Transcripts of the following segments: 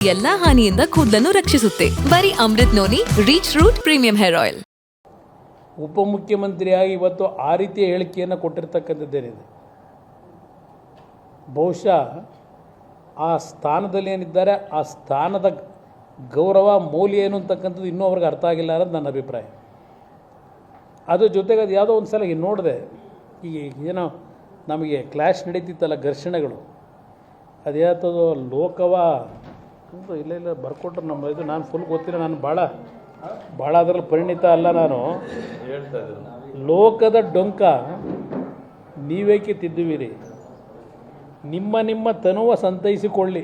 ಎಲ್ಲಾ ಹಾನಿಯಿಂದ ಕೂದಲನ್ನು ರಕ್ಷಿಸುತ್ತೆ. ಬರೀ Amrit noni reach root premium hair oil. ಉಪಮುಖ್ಯಮಂತ್ರಿಯಾಗಿ ಇವತ್ತು ಆ ರೀತಿಯ ಹೇಳಿಕೆಯನ್ನು ಕೊಟ್ಟಿರ್ತಕ್ಕಂಥದ್ದೇನಿದೆ, ಬಹುಶಃ ಆ ಸ್ಥಾನದಲ್ಲಿ ಏನಿದ್ದಾರೆ ಆ ಸ್ಥಾನದ ಗೌರವ ಮೌಲ್ಯ ಏನು ಅಂತಕ್ಕಂಥದ್ದು ಇನ್ನೂ ಅವ್ರಿಗೆ ಅರ್ಥ ಆಗಿಲ್ಲ ಅನ್ನೋದು ನನ್ನ ಅಭಿಪ್ರಾಯ. ಅದ್ರ ಜೊತೆಗೆ ಅದು ಯಾವುದೋ ಒಂದು ಸಲ ನೋಡಿದೆ, ಈಗ ಏನೋ ನಮಗೆ ಕ್ಲಾಶ್ ನಡೀತಿತ್ತಲ್ಲ, ಘರ್ಷಣೆಗಳು, ಅದೇತದು ಲೋಕವ ಇಲ್ಲ ಬರ್ಕೊಟ್ರು ನಮ್ಮ ಇದು. ನಾನು ಫುಲ್ ಗೊತ್ತಿಲ್ಲ, ನಾನು ಭಾಳ ಅದರಲ್ಲಿ ಪರಿಣಿತ ಅಲ್ಲ. ನಾನು ಲೋಕದ ಡೊಂಕ ನೀವೇಕೆ ತಿದ್ದುವಿರಿ, ನಿಮ್ಮ ತನುವ ಸಂತೈಸಿಕೊಳ್ಳಿ,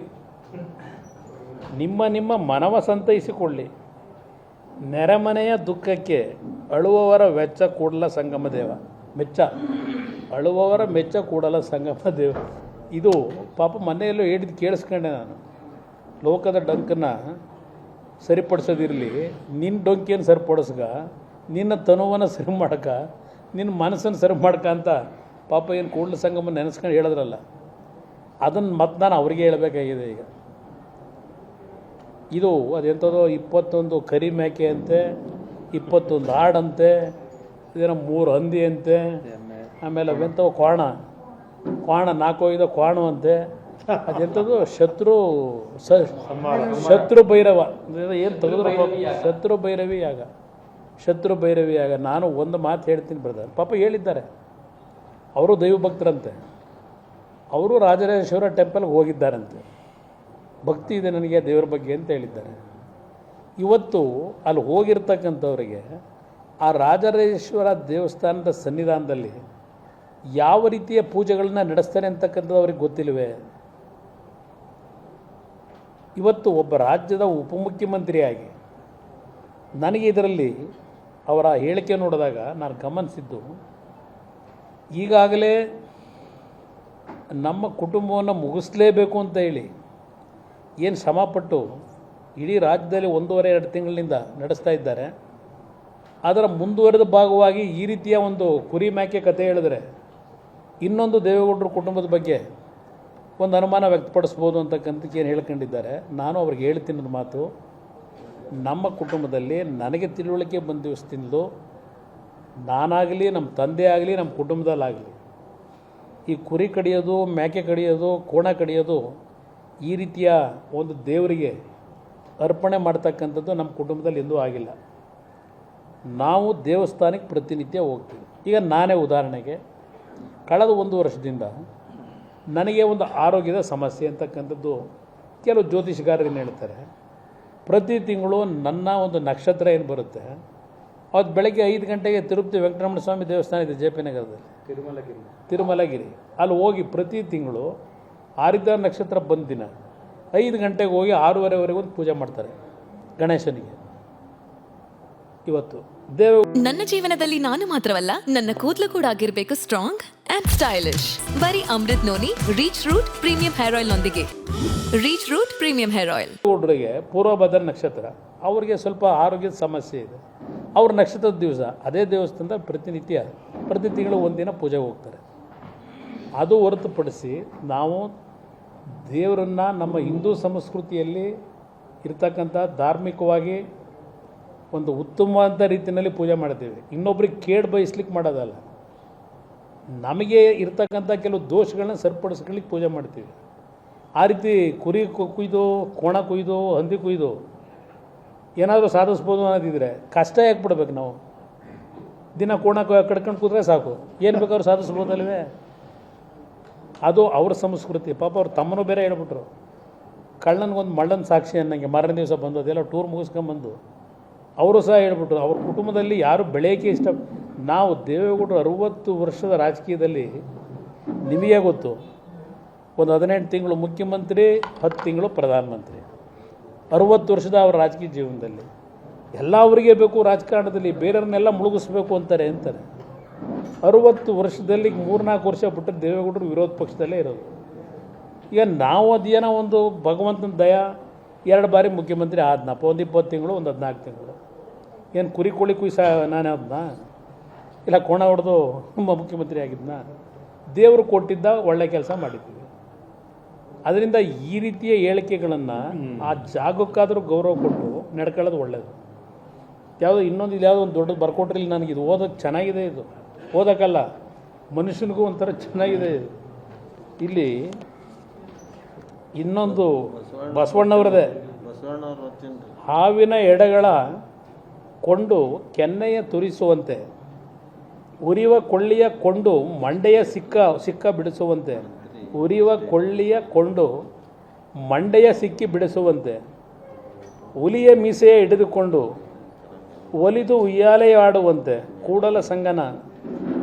ನಿಮ್ಮ ಮನವ ಸಂತೈಸಿಕೊಳ್ಳಿ, ನೆರೆಮನೆಯ ದುಃಖಕ್ಕೆ ಅಳುವವರ ವೆಚ್ಚ ಕೂಡಲ ಸಂಗಮ ದೇವ ಮೆಚ್ಚ, ಅಳುವವರ ಮೆಚ್ಚ ಕೂಡಲ ಸಂಗಮ ದೇವ. ಇದು ಪಾಪ ಮನೆಯಲ್ಲೂ ಹೇಳಿದ್ದು ಕೇಳಿಸ್ಕೊಂಡೆ ನಾನು. ಲೋಕದ ಡೊಂಕನ್ನು ಸರಿಪಡಿಸೋದಿರಲಿ, ನಿನ್ನ ಡೊಂಕಿಯನ್ನು ಸರಿಪಡಿಸ್ಗ, ನಿನ್ನ ತನುವನ್ನು ಸರಿ ಮಾಡ್ಕ, ನಿನ್ನ ಮನಸ್ಸನ್ನು ಸರಿ ಮಾಡ್ಕ ಅಂತ ಪಾಪ ಏನು ಕೂಡಲ ಸಂಗಮ ನೆನೆಸ್ಕೊಂಡು ಹೇಳಿದ್ರಲ್ಲ, ಅದನ್ನು ಮತ್ತೆ ನಾನು ಅವ್ರಿಗೆ ಹೇಳಬೇಕಾಗಿದೆ. ಈಗ ಇದು ಅದೆಂಥದ್ದು 21 ಕರಿ ಮೇಕೆ ಅಂತೆ, 21 ಆಡಂತೆ, ಇದೇನೋ 3 ಹಂದಿ ಅಂತೆ, ಆಮೇಲೆ ಅವೆಂಥವು ಕ್ವಾಣ 4 ಕ್ವಾಣು ಅಂತೆ, ಅದೆಂಥದ್ದು ಶತ್ರು ಭೈರವ ಏನು ತೆಗೆದ್ರು, ಶತ್ರು ಭೈರವಿ ಯಾಗ. ನಾನು ಒಂದು ಮಾತು ಹೇಳ್ತೀನಿ ಬ್ರದರ್, ಪಾಪ ಹೇಳಿದ್ದಾರೆ, ಅವರು ದೈವ ಭಕ್ತರಂತೆ, ಅವರು ರಾಜರಾಜೇಶ್ವರ ಟೆಂಪಲ್ಗೆ ಹೋಗಿದ್ದಾರಂತೆ, ಭಕ್ತಿ ಇದೆ ನನಗೆ ದೇವರ ಬಗ್ಗೆ ಅಂತ ಹೇಳಿದ್ದಾರೆ. ಇವತ್ತು ಅಲ್ಲಿ ಹೋಗಿರ್ತಕ್ಕಂಥವ್ರಿಗೆ ಆ ರಾಜರಾಜೇಶ್ವರ ದೇವಸ್ಥಾನದ ಸನ್ನಿಧಾನದಲ್ಲಿ ಯಾವ ರೀತಿಯ ಪೂಜೆಗಳನ್ನ ನಡೆಸ್ತಾರೆ ಅಂತಕ್ಕಂಥದ್ದು ಅವ್ರಿಗೆ ಗೊತ್ತಿಲ್ಲವೇ? ಇವತ್ತು ಒಬ್ಬ ರಾಜ್ಯದ ಉಪಮುಖ್ಯಮಂತ್ರಿಯಾಗಿ ನನಗೆ ಇದರಲ್ಲಿ ಅವರ ಹೇಳಿಕೆ ನೋಡಿದಾಗ ನಾನು ಗಮನಿಸಿದ್ದು, ಈಗಾಗಲೇ ನಮ್ಮ ಕುಟುಂಬವನ್ನು ಮುಗಿಸ್ಲೇಬೇಕು ಅಂತ ಹೇಳಿ ಏನು ಶ್ರಮಪಟ್ಟು ಇಡೀ ರಾಜ್ಯದಲ್ಲಿ 1.5-2 ತಿಂಗಳಿಂದ ನಡೆಸ್ತಾ ಇದ್ದಾರೆ. ಅದರ ಮುಂದುವರೆದ ಭಾಗವಾಗಿ ಈ ರೀತಿಯ ಒಂದು ಕುರಿ ಮೇಕೆ ಕಥೆ ಹೇಳಿದ್ರೆ ಇನ್ನೊಂದು ದೇವೇಗೌಡರ ಕುಟುಂಬದ ಬಗ್ಗೆ ಒಂದು ಅನುಮಾನ ವ್ಯಕ್ತಪಡಿಸ್ಬೋದು ಅಂತಕ್ಕಂಥಕ್ಕೆ ಏನು ಹೇಳ್ಕೊಂಡಿದ್ದಾರೆ. ನಾನು ಅವ್ರಿಗೆ ಹೇಳ್ತಿನ್ನೋದು ಮಾತು, ನಮ್ಮ ಕುಟುಂಬದಲ್ಲಿ ನನಗೆ ತಿಳುವಳಿಕೆ ಬಂದ ದಿವಸದಿಂದಲೂ ನಾನಾಗಲಿ, ನಮ್ಮ ತಂದೆ ಆಗಲಿ, ನಮ್ಮ ಕುಟುಂಬದಲ್ಲಾಗಲಿ ಈ ಕುರಿ ಕಡಿಯೋದು, ಮೇಕೆ ಕಡಿಯೋದು, ಕೋಣ ಕಡಿಯೋದು, ಈ ರೀತಿಯ ಒಂದು ದೇವರಿಗೆ ಅರ್ಪಣೆ ಮಾಡ್ತಕ್ಕಂಥದ್ದು ನಮ್ಮ ಕುಟುಂಬದಲ್ಲಿ ಎಂದೂ ಆಗಿಲ್ಲ. ನಾವು ದೇವಸ್ಥಾನಕ್ಕೆ ಪ್ರತಿನಿತ್ಯ ಹೋಗ್ತೀವಿ. ಈಗ ನಾನೇ ಉದಾಹರಣೆಗೆ ಕಳೆದ 1 ವರ್ಷದಿಂದ ನನಗೆ ಒಂದು ಆರೋಗ್ಯದ ಸಮಸ್ಯೆ ಅಂತಕ್ಕಂಥದ್ದು ಕೆಲವು ಜ್ಯೋತಿಷಗಾರರೇನು ಹೇಳ್ತಾರೆ, ಪ್ರತಿ ತಿಂಗಳು ನನ್ನ ಒಂದು ನಕ್ಷತ್ರ ಏನು ಬರುತ್ತೆ, ಅವತ್ತು ಬೆಳಗ್ಗೆ 5 ಗಂಟೆಗೆ ತಿರುಪತಿ ವೆಂಕಟರಮಣ ಸ್ವಾಮಿ ದೇವಸ್ಥಾನ ಇದೆ ಜೆ ಪಿ ನಗರದಲ್ಲಿ, ತಿರುಮಲಗಿರಿ, ಅಲ್ಲಿ ಹೋಗಿ ಪ್ರತಿ ತಿಂಗಳು ಆರಿದ್ದ ನಕ್ಷತ್ರ ಬಂದ ದಿನ 5 ಗಂಟೆಗೆ ಹೋಗಿ 6:30ವರೆಗೂ ಒಂದು ಪೂಜೆ ಮಾಡ್ತಾರೆ ಗಣೇಶನಿಗೆ. ಇವತ್ತು ನನ್ನ ಜೀವನದಲ್ಲಿ ನಾನು ಮಾತ್ರವಲ್ಲ, ನನ್ನ ಕೂದಲು ಕೂಡ ಆಗಿರಬೇಕು ಸ್ಟ್ರಾಂಗ್ ಅಂಡ್ ಸ್ಟೈಲಿಶ್. ಬರೀ Amrit noni reach root premium hair oil ನೊಂದಿಗೆ. Reach root premium hair oil. ಹುಡುಗರಿಗೆ ಪೂರ್ವಭದ್ರ ನಕ್ಷತ್ರ, ಅವರಿಗೆ ಸ್ವಲ್ಪ ಆರೋಗ್ಯದ ಸಮಸ್ಯೆ ಇದೆ. ಅವ್ರ ನಕ್ಷತ್ರದ ದಿವಸ ಅದೇ ದೇವಸ್ಥಾನದ ಪ್ರತಿ ತಿಂಗಳು ಒಂದಿನ ಪೂಜೆಗೆ ಹೋಗ್ತಾರೆ. ಅದು ಹೊರತುಪಡಿಸಿ ನಾವು ದೇವರನ್ನು ನಮ್ಮ ಹಿಂದೂ ಸಂಸ್ಕೃತಿಯಲ್ಲಿ ಇರ್ತಕ್ಕಂಥ ಧಾರ್ಮಿಕವಾಗಿ ಒಂದು ಉತ್ತಮವಾದ ರೀತಿಯಲ್ಲಿ ಪೂಜೆ ಮಾಡ್ತೀವಿ. ಇನ್ನೊಬ್ರಿಗೆ ಕೇಡು ಬಯಸ್ಲಿಕ್ಕೆ ಮಾಡೋದಲ್ಲ, ನಮಗೆ ಇರ್ತಕ್ಕಂಥ ಕೆಲವು ದೋಷಗಳನ್ನ ಸರಿಪಡಿಸ್ಕೊಳ್ಳಿಕ್ಕೆ ಪೂಜೆ ಮಾಡ್ತೀವಿ. ಆ ರೀತಿ ಕುರಿ ಕುಯ್ದು, ಕೋಣ ಕುಯ್ದು, ಹಂದಿ ಕುಯ್ದು ಏನಾದರೂ ಸಾಧಿಸ್ಬೋದು ಅನ್ನೋದಿದ್ರೆ ಕಷ್ಟ ಯಾಕೆ ಬಿಡ್ಬೇಕು? ನಾವು ದಿನ ಕೋಣ ಕಡ್ಕೊಂಡು ಕೂತ್ರೆ ಸಾಕು, ಏನು ಬೇಕಾದ್ರೂ ಸಾಧಿಸ್ಬೋದಲ್ವೇ? ಅದು ಅವ್ರ ಸಂಸ್ಕೃತಿ. ಪಾಪ ಅವ್ರ ತಮ್ಮನೂ ಬೇರೆ ಹೇಳ್ಬಿಟ್ರು, ಕಳ್ಳನಿಗೊಂದು ಮಳ್ಳನ ಸಾಕ್ಷಿ ಅನ್ನಂಗೆ. ಮಾರನೇ ದಿವಸ ಬಂದು ಅದೆಲ್ಲ ಟೂರ್ ಮುಗಿಸ್ಕೊಂಬಂದು ಅವರು ಸಹ ಹೇಳ್ಬಿಟ್ರು, ಅವ್ರ ಕುಟುಂಬದಲ್ಲಿ ಯಾರು ಬೆಳೆಯೋಕ್ಕೆ ಇಷ್ಟ. ನಾವು ದೇವೇಗೌಡರು 60 ವರ್ಷದ ರಾಜಕೀಯದಲ್ಲಿ ನಿಮಗೆ ಗೊತ್ತು, ಒಂದು 18 ತಿಂಗಳು ಮುಖ್ಯಮಂತ್ರಿ, 10 ತಿಂಗಳು ಪ್ರಧಾನಮಂತ್ರಿ, 60 ವರ್ಷದ ಅವರ ರಾಜಕೀಯ ಜೀವನದಲ್ಲಿ ಎಲ್ಲ ಅವರಿಗೆ ಬೇಕು. ರಾಜಕಾರಣದಲ್ಲಿ ಬೇರೆಯವ್ರನ್ನೆಲ್ಲ ಮುಳುಗಿಸ್ಬೇಕು ಅಂತಾರೆ. 60 ವರ್ಷದಲ್ಲಿ 3-4 ವರ್ಷ ಬಿಟ್ಟರೆ ದೇವೇಗೌಡರು ವಿರೋಧ ಪಕ್ಷದಲ್ಲೇ ಇರೋದು. ಈಗ ನಾವು ಅದೇನೋ ಒಂದು ಭಗವಂತನ ದಯ 2 ಬಾರಿ ಮುಖ್ಯಮಂತ್ರಿ ಆದ್ನಪ್ಪ, ಒಂದು 20 ತಿಂಗಳು, ಒಂದು 14 ತಿಂಗಳು. ಏನು ಕುರಿ ಕೋಳಿ ಕುಯ್ಸ ನಾನು ಅದನ್ನ ಇಲ್ಲ ಕೋಣ ಹೊಡೆದು ಮುಖ್ಯಮಂತ್ರಿ ಆಗಿದ್ನ? ದೇವರು ಕೊಟ್ಟಿದ್ದ ಒಳ್ಳೆ ಕೆಲಸ ಮಾಡಿದ್ದೀವಿ. ಅದರಿಂದ ಈ ರೀತಿಯ ಹೇಳಿಕೆಗಳನ್ನು ಆ ಜಾಗಕ್ಕಾದರೂ ಗೌರವ ಕೊಟ್ಟು ನಡ್ಕೊಳ್ಳೋದು ಒಳ್ಳೆಯದು. ಯಾವುದೋ ಇನ್ನೊಂದು ಯಾವುದೋ ಒಂದು ದೊಡ್ಡದು ಬರ್ಕೊಟ್ರಿಲ್ಲ ನನಗೆ ಇದು ಓದೋಕ್ಕೆ ಚೆನ್ನಾಗಿದೆ, ಇದು ಓದೋಕ್ಕಲ್ಲ ಮನುಷ್ಯನಿಗೂ ಒಂಥರ ಚೆನ್ನಾಗಿದೆ ಇದು. ಇಲ್ಲಿ ಇನ್ನೊಂದು ಬಸವಣ್ಣವ್ರದೇ, ಹಾವಿನ ಎಡೆಗಳ ಕೊಂಡು ಕೆನ್ನೆಯ ತುರಿಸುವಂತೆ, ಉರಿಯುವ ಕೊಳ್ಳಿಯ ಕೊಂಡು ಮಂಡೆಯ ಸಿಕ್ಕ ಬಿಡಿಸುವಂತೆ, ಉರಿಯುವ ಕೊಳ್ಳಿಯ ಕೊಂಡು ಮಂಡೆಯ ಸಿಕ್ಕಿ ಬಿಡಿಸುವಂತೆ, ಹುಲಿಯ ಮೀಸೆಯ ಹಿಡಿದುಕೊಂಡು ಒಲಿದು ಉಯ್ಯಾಲೆಯಾಡುವಂತೆ, ಕೂಡಲ ಸಂಗನ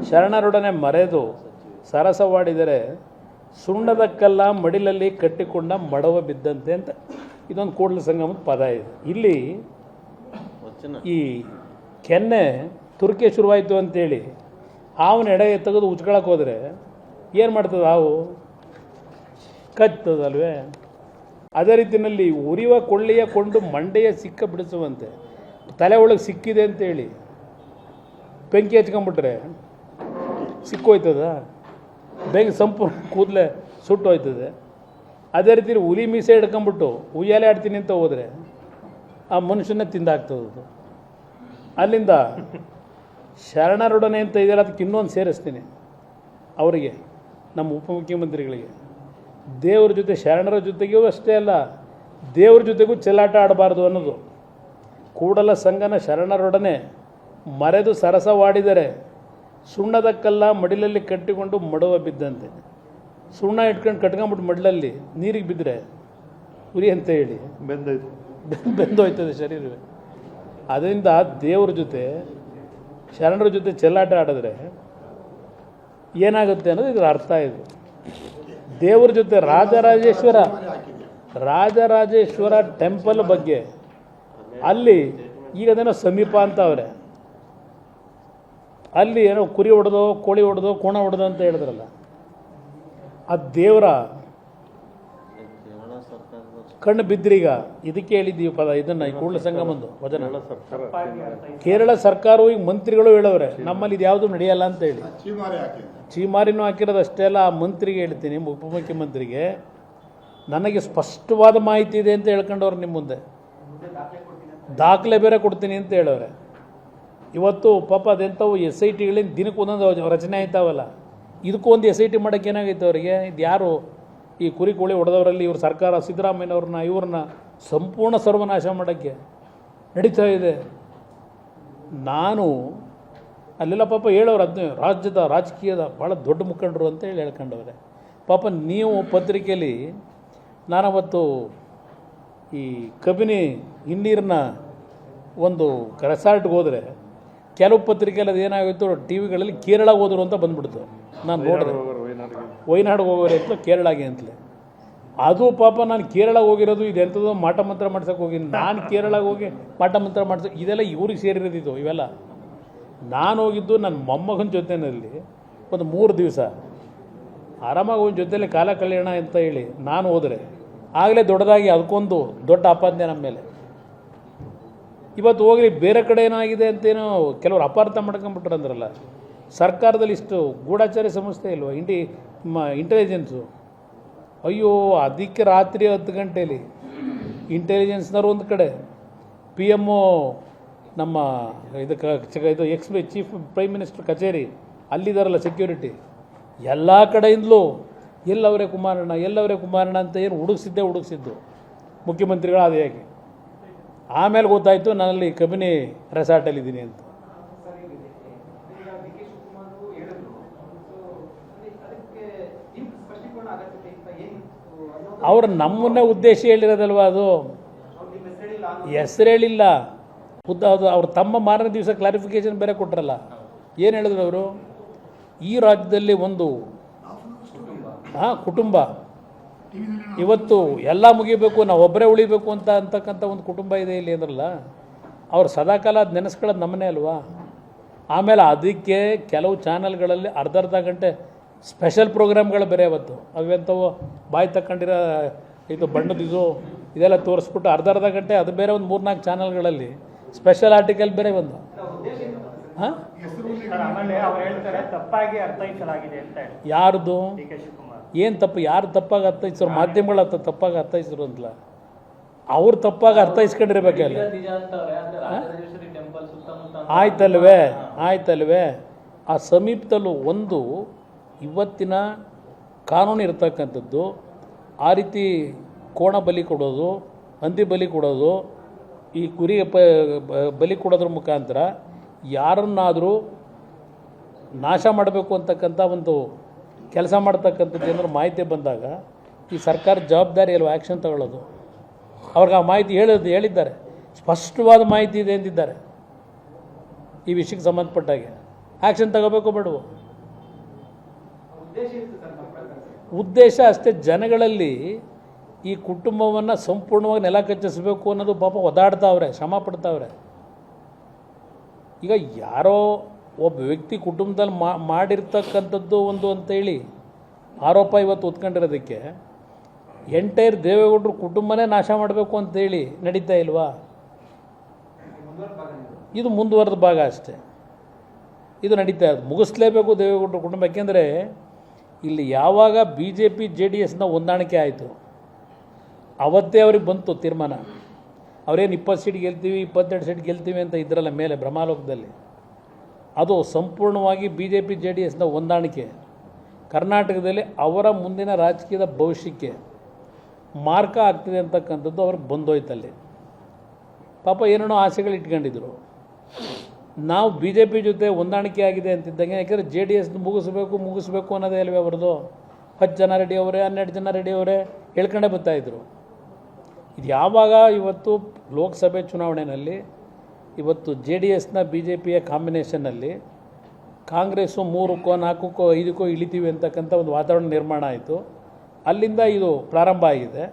ಶರಣರೊಡನೆ ಮರೆದು ಸರಸವಾಡಿದರೆ ಸುಣ್ಣದ ಕಲ್ಲ ಮಡಿಲಲ್ಲಿ ಕಟ್ಟಿಕೊಂಡ ಮಡವ ಬಿದ್ದಂತೆ ಅಂತ ಇದೊಂದು ಕೂಡಲ ಸಂಗಮದ ಪದ ಇದೆ. ಇಲ್ಲಿ ಈ ಕೆನ್ನೆ ತುರ್ಕೆ ಶುರುವಾಯಿತು ಅಂತೇಳಿ ಹಾವನ್ನ ಎಡೆ ತೆಗೆದು ಉಚ್ಕೊಳಕ್ಕೆ ಹೋದರೆ ಏನು ಮಾಡ್ತದೆ ಹಾವು? ಕಚ್ತದಲ್ವೇ? ಅದೇ ರೀತಿಯಲ್ಲಿ ಉರಿಯುವ ಕೊಳ್ಳಿಯ ಕೊಂಡು ಮಂಡೆಯ ಸಿಕ್ಕ ಬಿಡಿಸುವಂತೆ, ತಲೆ ಒಳಗೆ ಸಿಕ್ಕಿದೆ ಅಂತೇಳಿ ಬೆಂಕಿ ಹಚ್ಕೊಂಡ್ಬಿಟ್ರೆ ಸಿಕ್ಕೋಯ್ತದ? ಬೇಗ ಸಂಪೂರ್ಣ ಕೂದಲೇ ಸುಟ್ಟು ಹೋಯ್ತದೆ. ಅದೇ ರೀತಿ ಹುಲಿ ಮೀಸೆ ಹಿಡ್ಕೊಂಬಿಟ್ಟು ಉಯ್ಯಾಲೆ ಆಡ್ತೀನಿ ಅಂತ ಹೋದರೆ ಆ ಮನುಷ್ಯನ ತಿಂದಾಗ್ತದದು. ಅಲ್ಲಿಂದ ಶರಣರೊಡನೆ ಅಂತ ಇದೆಯಲ್ಲ, ಅದಕ್ಕೆ ಇನ್ನೊಂದು ಸೇರಿಸ್ತೀನಿ ಅವರಿಗೆ, ನಮ್ಮ ಉಪಮುಖ್ಯಮಂತ್ರಿಗಳಿಗೆ. ದೇವ್ರ ಜೊತೆ, ಶರಣರ ಜೊತೆಗೂ ಅಷ್ಟೇ ಅಲ್ಲ, ದೇವ್ರ ಜೊತೆಗೂ ಚೆಲ್ಲಾಟ ಆಡಬಾರ್ದು ಅನ್ನೋದು. ಕೂಡಲ ಸಂಗನ ಶರಣರೊಡನೆ ಮರೆದು ಸರಸವಾಡಿದರೆ ಸುಣ್ಣದ ಕಲ್ಲ ಮಡಿಲಲ್ಲಿ ಕಟ್ಟಿಕೊಂಡು ಮಡುವ ಬಿದ್ದಂತೆ. ಸುಣ್ಣ ಇಟ್ಕೊಂಡು ಕಟ್ಕೊಂಬಿಟ್ಟು ಮಡ್ಲಲ್ಲಿ ನೀರಿಗೆ ಬಿದ್ದರೆ ಉರಿ ಅಂತ ಹೇಳಿ ಬೆಂದೋಯ್ತದೆ ಶರೀರವೇ. ಅದರಿಂದ ದೇವ್ರ ಜೊತೆ, ಶರಣರ ಜೊತೆ ಚೆಲ್ಲಾಟ ಆಡಿದ್ರೆ ಏನಾಗುತ್ತೆ ಅನ್ನೋದು ಇದರ ಅರ್ಥ. ಇದು ದೇವ್ರ ಜೊತೆ ರಾಜರಾಜೇಶ್ವರ ಟೆಂಪಲ್ ಬಗ್ಗೆ ಅಲ್ಲಿ ಈಗ ಅದೇನೋ ಸಮೀಪ ಅಂತ ಅವರೇ, ಅಲ್ಲಿ ಏನೋ ಕುರಿ ಹೊಡೆದೋ ಕೋಳಿ ಹೊಡೆದೋ ಕೋಣ ಹೊಡೆದೋ ಅಂತ ಹೇಳಿದ್ರಲ್ಲ, ಆ ದೇವರ ಕಣ್ಣು ಬಿದ್ದ್ರೀಗ. ಇದಕ್ಕೆ ಹೇಳಿದ್ದೀವಿ ಪದ ಇದನ್ನು, ಈ ಕೂಡಲ ಸಂಗಮಂದು ವಚನ. ಕೇರಳ ಸರ್ಕಾರವು ಈಗ ಮಂತ್ರಿಗಳು ಹೇಳವ್ರೆ ನಮ್ಮಲ್ಲಿ ಇದು ಯಾವುದು ನಡೆಯಲ್ಲ ಅಂತ ಹೇಳಿ. ಚೀಮಾರಿನೂ ಹಾಕಿರೋದು ಅಷ್ಟೇ ಅಲ್ಲ, ಆ ಮಂತ್ರಿಗೆ ಹೇಳ್ತೀನಿ, ಉಪಮುಖ್ಯಮಂತ್ರಿಗೆ, ನನಗೆ ಸ್ಪಷ್ಟವಾದ ಮಾಹಿತಿ ಇದೆ ಅಂತ ಹೇಳ್ಕೊಂಡವ್ರು ನಿಮ್ಮ ಮುಂದೆ, ದಾಖಲೆ ಬೇರೆ ಕೊಡ್ತೀನಿ ಅಂತ ಹೇಳವ್ರೆ. ಇವತ್ತು ಪಾಪ ಅದೆಂಥವು SITಗಳಿಂದ ದಿನಕ್ಕೆ ಒಂದೊಂದು ರಚನೆ ಆಯ್ತಾವಲ್ಲ, ಇದಕ್ಕೂ ಒಂದು SIT ಮಾಡೋಕ್ಕೆ ಏನಾಗೈತೆ ಅವರಿಗೆ? ಇದು ಯಾರು ಈ ಕುರಿ ಕೋಳಿ ಹೊಡೆದವರಲ್ಲಿ ಇವ್ರ ಸರ್ಕಾರ ಸಿದ್ದರಾಮಯ್ಯನವ್ರನ್ನ ಇವ್ರನ್ನ ಸಂಪೂರ್ಣ ಸರ್ವನಾಶ ಮಾಡೋಕ್ಕೆ ನಡೀತಾ ಇದೆ. ನಾನು ಅಲ್ಲೆಲ್ಲ ಪಾಪ ಹೇಳೋರು, ಅದನ್ನೇ ರಾಜಕೀಯದ ಭಾಳ ದೊಡ್ಡ ಮುಖಂಡರು ಅಂತ ಹೇಳಿ ಹೇಳ್ಕೊಂಡವ್ರೆ. ಪಾಪ ನೀವು ಪತ್ರಿಕೆಯಲ್ಲಿ, ನಾನವತ್ತು ಈ ಕಬಿನಿ ಹಿನ್ನೀರಿನ ಒಂದು ರೆಸಾರ್ಟ್ಗೆ ಹೋದರೆ ಕೆಲವು ಪತ್ರಿಕೆಯಲ್ಲಿ ಅದು ಏನಾಗಿತ್ತು, TV ಗಳಲ್ಲಿ ಕೇರಳಗೆ ಹೋದರು ಅಂತ ಬಂದ್ಬಿಡ್ತು. ನಾನು ನೋಡಿದೆ, ವಯನಾಡಿಗೆ ಹೋಗೋರೆ ಅಂತ ಕೇರಳಗೆ ಅಂತಲೇ. ಅದು ಪಾಪ ನಾನು ಕೇರಳಗೆ ಹೋಗಿರೋದು ಇದು ಎಂಥದ್ದು ಮಾಟ ಮಂತ್ರ ಮಾಡ್ಸೋಕೆ ಹೋಗಿನಿ. ನಾನು ಕೇರಳಗೆ ಹೋಗಿ ಮಾಟ ಮಂತ್ರ ಮಾಡ್ಸೋಕೆ, ಇದೆಲ್ಲ ಇವ್ರಿಗೆ ಸೇರಿರೋದಿದ್ದು ಇವೆಲ್ಲ. ನಾನು ಹೋಗಿದ್ದು ನನ್ನ ಮೊಮ್ಮಗನ ಜೊತೆಯಲ್ಲಿ ಒಂದು 3 ದಿವಸ ಆರಾಮಾಗಿ ಒಂದು ಜೊತೆಯಲ್ಲಿ ಕಾಲ ಕಳೆಯೋಣ ಅಂತ ಹೇಳಿ ನಾನು ಹೋದರೆ ಆಗಲೇ ದೊಡ್ಡದಾಗಿ ಅದಕ್ಕೊಂದು ದೊಡ್ಡ ಆಪಾದನೆ ನಮ್ಮ ಮೇಲೆ. ಇವತ್ತು ಹೋಗ್ರಿ ಬೇರೆ ಕಡೆ ಏನಾಗಿದೆ ಅಂತೇನೋ ಕೆಲವರು ಅಪಾರ್ಥ ಮಾಡ್ಕೊಂಬಿಟ್ರು ಅಂದ್ರಲ್ಲ. ಸರ್ಕಾರದಲ್ಲಿ ಇಷ್ಟು ಗೂಢಾಚಾರ್ಯ ಸಂಸ್ಥೆ ಇಲ್ವ, ಇಂಟೆಲಿಜೆನ್ಸು? ಅಯ್ಯೋ, ಅದಕ್ಕೆ ರಾತ್ರಿ 10 ಗಂಟೆಯಲ್ಲಿ ಇಂಟೆಲಿಜೆನ್ಸ್ನವ್ರು ಒಂದು ಕಡೆ, PMO ನಮ್ಮ ಇದು ಚೀಫ್ ಪ್ರೈಮ್ ಮಿನಿಸ್ಟರ್ ಕಚೇರಿ ಅಲ್ಲಿದ್ದಾರಲ್ಲ ಸೆಕ್ಯೂರಿಟಿ, ಎಲ್ಲ ಕಡೆಯಿಂದಲೂ ಎಲ್ಲವರೇ ಕುಮಾರಣ್ಣ ಅಂತ ಏನು ಹುಡುಗಿಸಿದ್ದು ಮುಖ್ಯಮಂತ್ರಿಗಳು. ಅದು ಹೇಗೆ ಆಮೇಲೆ ಗೊತ್ತಾಯಿತು ನಾನಲ್ಲಿ ಕಬಿನಿ ರೆಸಾರ್ಟಲ್ಲಿದ್ದೀನಿ ಅಂತ. ಅವರು ನಮ್ಮನ್ನೇ ಉದ್ದೇಶ ಹೇಳಿರೋದಲ್ವ, ಅದು ಹೆಸರು ಹೇಳಿಲ್ಲ. ಅದು ಅವ್ರು ತಮ್ಮ ಮಾರನೇ ದಿವಸ ಕ್ಲಾರಿಫಿಕೇಶನ್ ಬೇರೆ ಕೊಟ್ಟರಲ್ಲ. ಏನು ಹೇಳಿದ್ರು ಅವರು? ಈ ರಾಜ್ಯದಲ್ಲಿ ಒಂದು ಕುಟುಂಬ ಇವತ್ತು ಎಲ್ಲ ಮುಗಿಬೇಕು, ನಾವು ಒಬ್ಬರೇ ಉಳಿಬೇಕು ಅಂತಕ್ಕಂಥ ಒಂದು ಕುಟುಂಬ ಇದೆ ಇಲ್ಲಿ ಅಂದ್ರಲ್ಲ. ಅವ್ರು ಸದಾಕಾಲ ಅದು ನೆನೆಸ್ಕೊಳ್ಳೋದು ನಮ್ಮನೇ ಅಲ್ವಾ. ಆಮೇಲೆ ಅದಕ್ಕೆ ಕೆಲವು ಚಾನಲ್ಗಳಲ್ಲಿ ಅರ್ಧ ಗಂಟೆ ಸ್ಪೆಷಲ್ ಪ್ರೋಗ್ರಾಮ್ಗಳು ಬೇರೆ ಇವತ್ತು ಅವೆಂಥವು ಬಾಯಿ ತಗೊಂಡಿರೋ ಇದು ಬಣ್ಣದಿದು ಇದೆಲ್ಲ ತೋರಿಸ್ಬಿಟ್ಟು ಅರ್ಧ ಗಂಟೆ ಅದು ಬೇರೆ ಒಂದು 3-4 ಚಾನಲ್ಗಳಲ್ಲಿ ಸ್ಪೆಷಲ್ ಆರ್ಟಿಕಲ್ ಬೇರೆ ಒಂದು. ತಪ್ಪಾಗಿ ಅರ್ಥೈಸಲಾಗಿದೆ ಅಂತ ಯಾರ್ದು? ಏನು ತಪ್ಪು, ಯಾರು ತಪ್ಪಾಗಿ ಅರ್ಥೈಸಿದ್ರು, ಮಾಧ್ಯಮಗಳು ತಪ್ಪಾಗಿ ಅರ್ಥೈಸಿದ್ರು ಅಂತಲ್ಲ, ಅವ್ರು ತಪ್ಪಾಗಿ ಅರ್ಥೈಸ್ಕೊಂಡಿರ್ಬೇಕಲ್ಲ. ಆಯ್ತಲ್ವೇ ಆ ಸಮೀಪದಲ್ಲೂ ಒಂದು ಇವತ್ತಿನ ಕಾನೂನು ಇರ್ತಕ್ಕಂಥದ್ದು ಆ ರೀತಿ ಕೋಣ ಬಲಿ ಕೊಡೋದು, ಹಂದಿ ಬಲಿ ಕೊಡೋದು, ಈ ಕುರಿ ಬಲಿ ಕೊಡೋದ್ರ ಮುಖಾಂತರ ಯಾರನ್ನಾದರೂ ನಾಶ ಮಾಡಬೇಕು ಅಂತಕ್ಕಂಥ ಒಂದು ಕೆಲಸ ಮಾಡ್ತಕ್ಕಂಥದ್ದು ಏನಾದ್ರು ಮಾಹಿತಿ ಬಂದಾಗ ಈ ಸರ್ಕಾರ ಜವಾಬ್ದಾರಿ ಅಲ್ವ ಆ್ಯಕ್ಷನ್ ತಗೊಳ್ಳೋದು. ಅವ್ರಿಗೆ ಆ ಮಾಹಿತಿ ಹೇಳಿದ್ದಾರೆ, ಸ್ಪಷ್ಟವಾದ ಮಾಹಿತಿ ಇದೆ ಎಂದಿದ್ದಾರೆ. ಈ ವಿಷಯಕ್ಕೆ ಸಂಬಂಧಪಟ್ಟಾಗೆ ಆ್ಯಕ್ಷನ್ ತಗೋಬೇಕು ಬೇಡವು? ಉದ್ದೇಶ ಅಷ್ಟೇ, ಜನಗಳಲ್ಲಿ ಈ ಕುಟುಂಬವನ್ನು ಸಂಪೂರ್ಣವಾಗಿ ನೆಲ ಕಚ್ಚಿಸಬೇಕು ಅನ್ನೋದು ಪಾಪ ಒದಾಡ್ತಾವ್ರೆ, ಶ್ರಮ ಪಡ್ತಾವ್ರೆ. ಈಗ ಯಾರೋ ಒಬ್ಬ ವ್ಯಕ್ತಿ ಕುಟುಂಬದಲ್ಲಿ ಮಾಡಿರ್ತಕ್ಕಂಥದ್ದು ಒಂದು ಅಂತೇಳಿ ಆರೋಪ ಇವತ್ತು ಹೊತ್ಕೊಂಡಿರೋದಕ್ಕೆ ಎಂಟೈರ್ ದೇವೇಗೌಡರು ಕುಟುಂಬನೇ ನಾಶ ಮಾಡಬೇಕು ಅಂತೇಳಿ ನಡೀತಾ ಇಲ್ವಾ? ಇದು ಮುಂದುವರೆದ ಭಾಗ ಅಷ್ಟೇ, ಇದು ನಡೀತಾ ಇದೆ. ಮುಗಿಸ್ಲೇಬೇಕು ದೇವೇಗೌಡರ ಕುಟುಂಬ. ಯಾಕೆಂದರೆ ಇಲ್ಲಿ ಯಾವಾಗ BJP JDSನ ಹೊಂದಾಣಿಕೆ ಆಯಿತು ಅವತ್ತೇ ಅವ್ರಿಗೆ ಬಂತು ತೀರ್ಮಾನ. ಅವರೇನು 20 ಸೀಟ್ ಗೆಲ್ತೀವಿ, 22 ಸೀಟ್ ಗೆಲ್ತೀವಿ ಅಂತ ಇದ್ರಲ್ಲ ಮೇಲೆ ಭ್ರಮಾಲೋಕದಲ್ಲಿ, ಅದು ಸಂಪೂರ್ಣವಾಗಿ BJP JDSನ ಹೊಂದಾಣಿಕೆ ಕರ್ನಾಟಕದಲ್ಲಿ ಅವರ ಮುಂದಿನ ರಾಜಕೀಯದ ಭವಿಷ್ಯಕ್ಕೆ ಮಾರ್ಕ ಆಗ್ತಿದೆ ಅಂತಕ್ಕಂಥದ್ದು ಅವ್ರಿಗೆ ಬಂದೋಯ್ತಲ್ಲಿ. ಪಾಪ ಏನೇನೋ ಆಸೆಗಳು ಇಟ್ಕೊಂಡಿದ್ರು. ನಾವು BJP ಜೊತೆ ಹೊಂದಾಣಿಕೆ ಆಗಿದೆ ಅಂತಿದ್ದಂಗೆ, ಯಾಕೆಂದರೆ JDS ಮುಗಿಸ್ಬೇಕು ಅನ್ನೋದೇ ಅಲ್ವೇ ಅವ್ರದ್ದು. 10 ಜನ ರೆಡಿ ಅವರೇ, 12 ಜನ ರೆಡಿ ಅವರೇ ಹೇಳ್ಕೊಂಡೇ ಬರ್ತಾಯಿದ್ರು. ಇದು ಯಾವಾಗ ಇವತ್ತು ಲೋಕಸಭೆ ಚುನಾವಣೆಯಲ್ಲಿ ಇವತ್ತು JDSನ BJPಯ ಕಾಂಬಿನೇಷನ್ನಲ್ಲಿ ಕಾಂಗ್ರೆಸ್ಸು 3ಕ್ಕೋ 4ಕ್ಕೋ 5ಕ್ಕೋ ಇಳಿತೀವಿ ಅಂತಕ್ಕಂಥ ಒಂದು ವಾತಾವರಣ ನಿರ್ಮಾಣ ಆಯಿತು. ಅಲ್ಲಿಂದ ಇದು ಪ್ರಾರಂಭ ಆಗಿದೆ.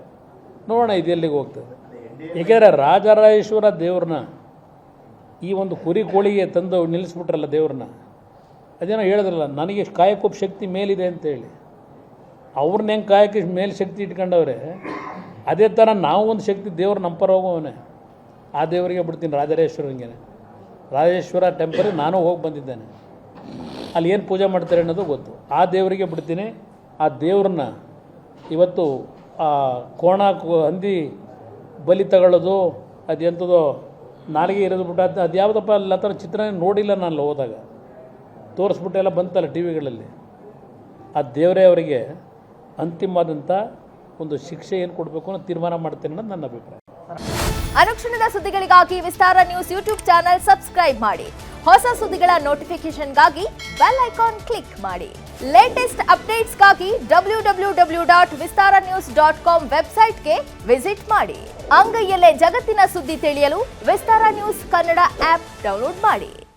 ನೋಡೋಣ ಇದು ಎಲ್ಲಿಗೆ ಹೋಗ್ತದೆ. ಏಕೆಂದರೆ ರಾಜರಾಜೇಶ್ವರ ದೇವ್ರನ್ನ ಈ ಒಂದು ಕುರಿ ಕೋಳಿಗೆ ತಂದು ನಿಲ್ಲಿಸ್ಬಿಟ್ರಲ್ಲ ದೇವ್ರನ್ನ, ಅದೇನೋ ಹೇಳಿದ್ರಲ್ಲ, ನನಗೆ ಕಾಯಕ್ಕೊಬ್ಬ ಶಕ್ತಿ ಮೇಲಿದೆ ಅಂತೇಳಿ. ಅವ್ರನ್ನ ಹೆಂಗೆ ಕಾಯಕ್ಕೆ ಮೇಲೆ ಶಕ್ತಿ ಇಟ್ಕೊಂಡವ್ರೆ, ಅದೇ ಥರ ನಾವು ಒಂದು ಶಕ್ತಿ ದೇವ್ರು ನಮ್ಮ ಪರ ಹೋಗೋವನೇ. ಆ ದೇವರಿಗೆ ಬಿಡ್ತೀನಿ, ರಾಜೇಶ್ವರ ಟೆಂಪಲ್ಗೆ ನಾನು ಹೋಗಿ ಬಂದಿದ್ದೇನೆ. ಅಲ್ಲಿ ಏನು ಪೂಜೆ ಮಾಡ್ತಾರೆ ಅನ್ನೋದು ಗೊತ್ತು. ಆ ದೇವರಿಗೆ ಬಿಡ್ತೀನಿ. ಆ ದೇವ್ರನ್ನ ಇವತ್ತು ಆ ಕೋಣ ಹಂದಿ ಬಲಿ ತಗೊಳ್ಳೋದು, ಅದು ಎಂಥದೋ ನಾಲಿಗೆ ಇರೋದು ಬಿಟ್ಟು ಅದು ಯಾವುದಪ್ಪ ಎಲ್ಲ ಥರ ಚಿತ್ರ ನೋಡಿಲ್ಲ ನಾನು ಹೋದಾಗ, ತೋರಿಸ್ಬಿಟ್ಟೆಲ್ಲ ಬಂತಲ್ಲ ಟಿ ವಿಗಳಲ್ಲಿ. ಆ ದೇವರೇ ಅವರಿಗೆ ಅಂತಿಮವಾದಂಥ ಒಂದು ಶಿಕ್ಷೆ ಏನು ಕೊಡಬೇಕು ಅನ್ನೋ ತೀರ್ಮಾನ ಮಾಡ್ತೇನೆ ಅನ್ನೋದು ನನ್ನ ಅಭಿಪ್ರಾಯ. ಅನುಕ್ಷಣದ ಸುದ್ದಿಗಳಿಗಾಗಿ ವಿಸ್ತಾರ ನ್ಯೂಸ್ ಯೂಟ್ಯೂಬ್ ಚಾನೆಲ್ ಸಬ್ಸ್ಕ್ರೈಬ್ ಮಾಡಿ. ಹೊಸ ಸುದ್ದಿಗಳ ನೋಟಿಫಿಕೇಶನ್ಗಾಗಿ ಬೆಲ್ ಐಕಾನ್ ಕ್ಲಿಕ್ ಮಾಡಿ. ಲೇಟೆಸ್ಟ್ ಅಪ್ಡೇಟ್ಸ್ಗಾಗಿ www.vistaranews.com ವೆಬ್ಸೈಟ್ಗೆ ವಿಸಿಟ್ ಮಾಡಿ. ಅಂಗೈಯಲ್ಲೇ ಜಗತ್ತಿನ ಸುದ್ದಿ ತಿಳಿಯಲು ವಿಸ್ತಾರ ನ್ಯೂಸ್ ಕನ್ನಡ ಆಪ್ ಡೌನ್ಲೋಡ್ ಮಾಡಿ.